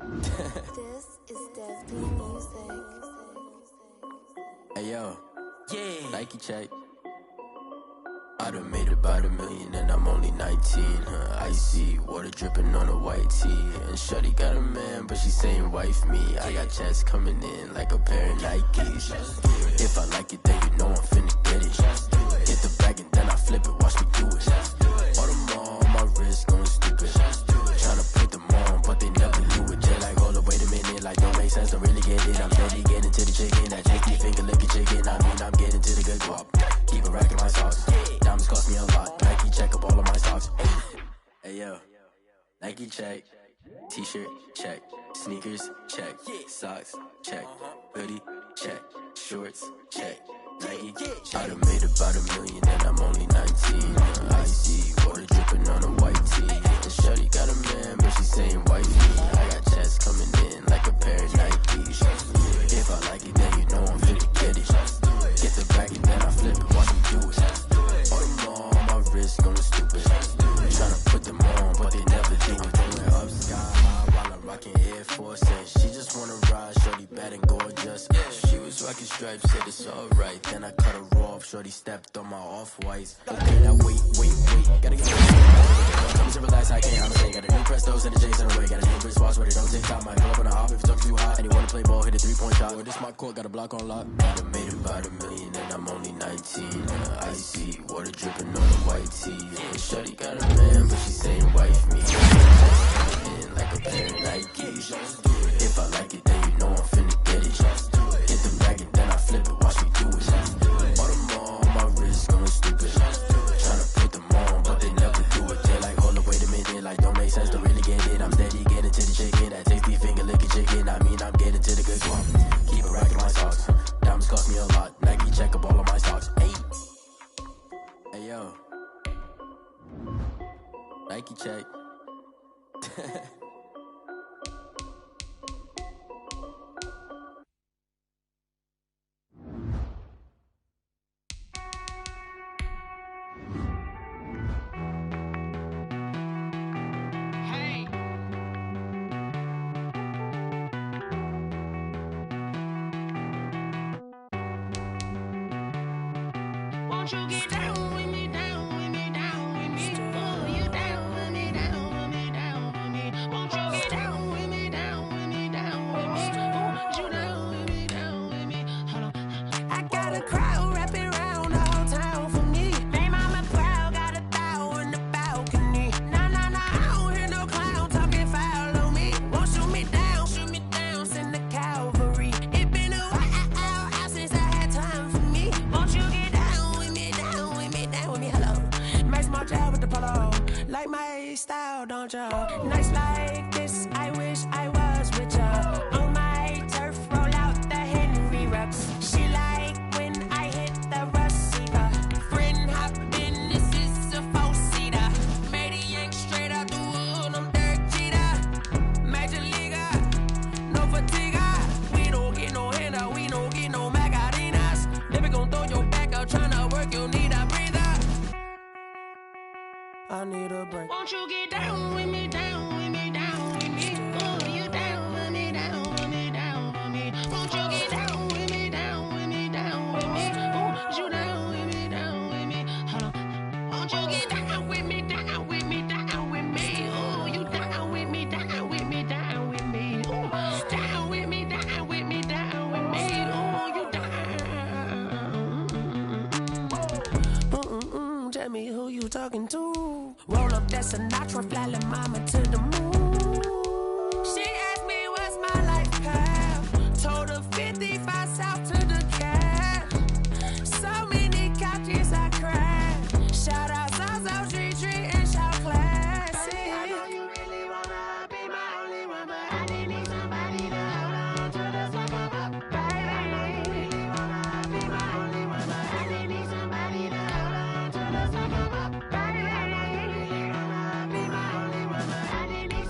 This is Dev Music. Hey yo, yeah. Nike check. I done made about $1 million and I'm only 19. Icy water dripping on a white tee. And shorty got a man, but she saying wife me. I got checks coming in like a pair of Nikes. If I like it, then you know I'm finna get it. Get the bag and then I flip it, watch me do it. All them all on my wrist going stupid. Tryna put them on, but they never do it. They're like, hold up, wait a minute, like don't make sense, don't really get it. I'm steady getting to the chicken, that tasty finger licking chicken. I mean, I'm getting to the good guap. Keep a rack in my sauce. Diamonds cost me a lot. Nike check up all of my socks. Hey yo, Nike check. T-shirt check. Sneakers check. Socks check. Hoodie check. Shorts check. Nike. I done made about $1 million and I'm only 19. Icy water dripping on a white tee. And shorty got a man, but she saying wifey. I got checks coming in like a pair of Nikes. If I like it, then you know I'm finna get it. Get the bag and then I flip it, watch me do it. All them all on my wrist going stupid. Tryna put them on, but they never do it. Going up sky high while I'm rocking Air Force. And she just wanna ride, shorty bad and gorgeous. She was rocking stripes, said it's alright. Then I cut her off, shorty stepped on my off-whites. Okay, now wait. Gotta get come to relax, I can't, I'm saying. Got a new Prestos and a J's in the way. Got a new Chris Foss, but it don't take time. Might pull up on a hop if it's too hot. And you wanna play ball, hit a 3-point shot. Or this my court, got a block on lock. I done made about $1 million and I'm only 19. Icy water dripping on a white tee. And shorty got a man, but she saying wife me. In like a pair of Nikes. If I like it, then you know I'm finna get it. Get the bag and then I flip it, watch me do it. All them all on my wrist going stupid. Tryna put them on, but they never do it. They're like, hold up, wait a minute, like don't make sense, don't really get it. I'm steady getting to the chicken, that tasty finger licking chicken. I mean, I'm getting to the good guap. Keep a rack in my socks. Diamonds cost me a lot. Nike check up all of my socks. Hey yo, Nike check. Won't you get down with me, down with me, down with me? Oh, you down with me, down with me, down with me. Won't you get down with me, down with me, down with me? Oh, you down with me, down with me? Hold on. I got a crowd wrapping around the whole town for me. They mama proud, got a thou on the balcony. Nah, I don't hear no clown talking foul on me. Won't shoot me down, send the cavalry. It been a while since I had time for me. Won't you get down with me, down with me, down with me? Hello, Max my job with the polo. Like my style, don't y'all? Nights like this, I wish I was with ya. On my turf, roll out the Henry Rux. She like when I hit the receiver. Friend hop in, this is a four-seater. Made a yank straight out the wood, I'm Derek Jeter. Major leaguer, no fatigue. We don't get no handout, we don't get no Macarinas. Never gon' throw your back out, tryna work, you need a breather. I need a break. Won't you get down with me, down with me, down with me? Oh, you down with me, down with me, down with me? Won't you get down with me, down with me, down with me? Oh, you down with me, down with me? Hold on. Won't you get down with me, down with me, down with me? Oh, you down with me, down with me, down with me? Oh, down with me, down with me, down with me? Oh, you down. Tell me who you talking to. Roll up that Sinatra, fly la mama to the moon. She asked me what's my life path. Told her 55 south to the cab. So many couches I cried. Shout out South Street and shout classic. I know you really wanna be my only one, but I didn't need somebody to hold on to the second up. Baby, I know you really wanna be my only one, but I didn't need somebody to hold on to the second up. Baby, I know you really wanna be my only one, but I didn't need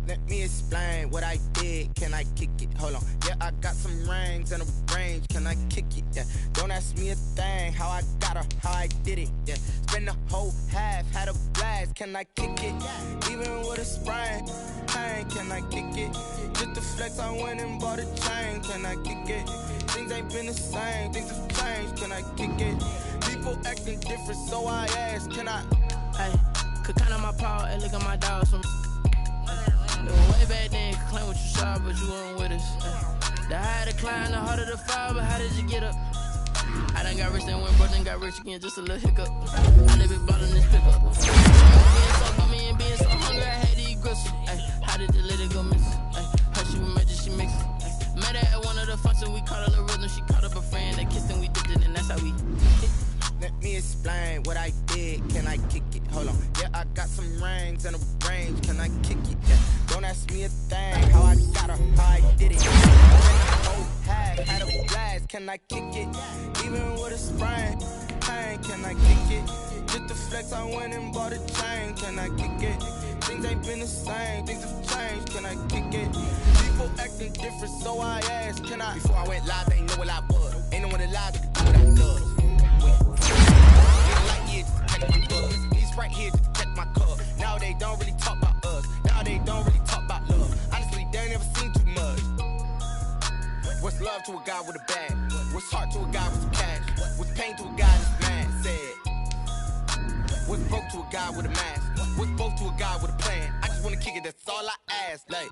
Let me explain what I did. Can I kick it? Hold on. Yeah, I got some rings and a range. Can I kick it? Yeah. Don't ask me a thing. How I got her, how I did it. Yeah. Spend the whole half, had a blast. Can I kick it? Even with a sprain. Hey, can I kick it? Just the flex, I went and bought a chain. Can I kick it? Things ain't been the same. Things have changed. Can I kick it? People acting different, so I ask. Can I? Hey, could count on my paw and look at my dogs from. Way back then, could claim what you saw, but you weren't with us. The higher the climb, the harder the fall, but how did you get up? I done got rich, then went broke, then got rich again, just a little hiccup. I live it ballin' this pickup. Being so bummy and being so hungry, I had to eat gristle. How did the lady go miss? How she magic, she mix it. Met her at one of the functions, we caught a little rhythm, she caught up a friend, they kissed and we dipped it, and that's how we hit. Let me explain what I did. Can I kick it? Hold on. Yeah, I got some rings and a range. Can I kick it? Yeah. Don't ask me a thing. How I got her, how I did it. Whole half, had a blast. Can I kick it? Even with a sprain. Hey, can I kick it? Just the flex, I went and bought a chain. Can I kick it? Things ain't been the same. Things have changed. Can I kick it? People acting different, so I asked. Can I? Before I went live, they ain't know what I was. Ain't no one alive that could do what I love. These right here to protect my cup. Now they don't really talk about us. Now they don't really talk about love. Honestly, they ain't never seen too much. What's love to a guy with a bag? What's heart to a guy with some cash? What's pain to a guy that's mad? Said. What's broke to a guy with a mask? What's both to a guy with a plan? I just wanna kick it, that's all I ask. Like,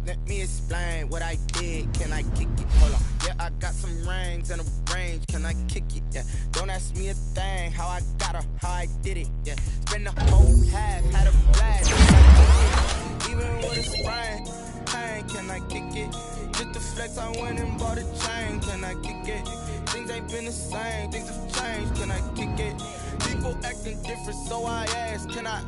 let me explain what I did. Can I kick it? Hold on. Yeah, I got some rings and a range. Can I kick it? Yeah. Don't ask me a thing. How I got her, how I did it. Yeah. Spend the whole half, had a blast. Can I kick it? Even with a sprain. Hey, can I kick it? Just the flex, I went and bought a chain. Can I kick it? Things ain't been the same. Things have changed. Can I kick it? People acting different, so I ask. Can I?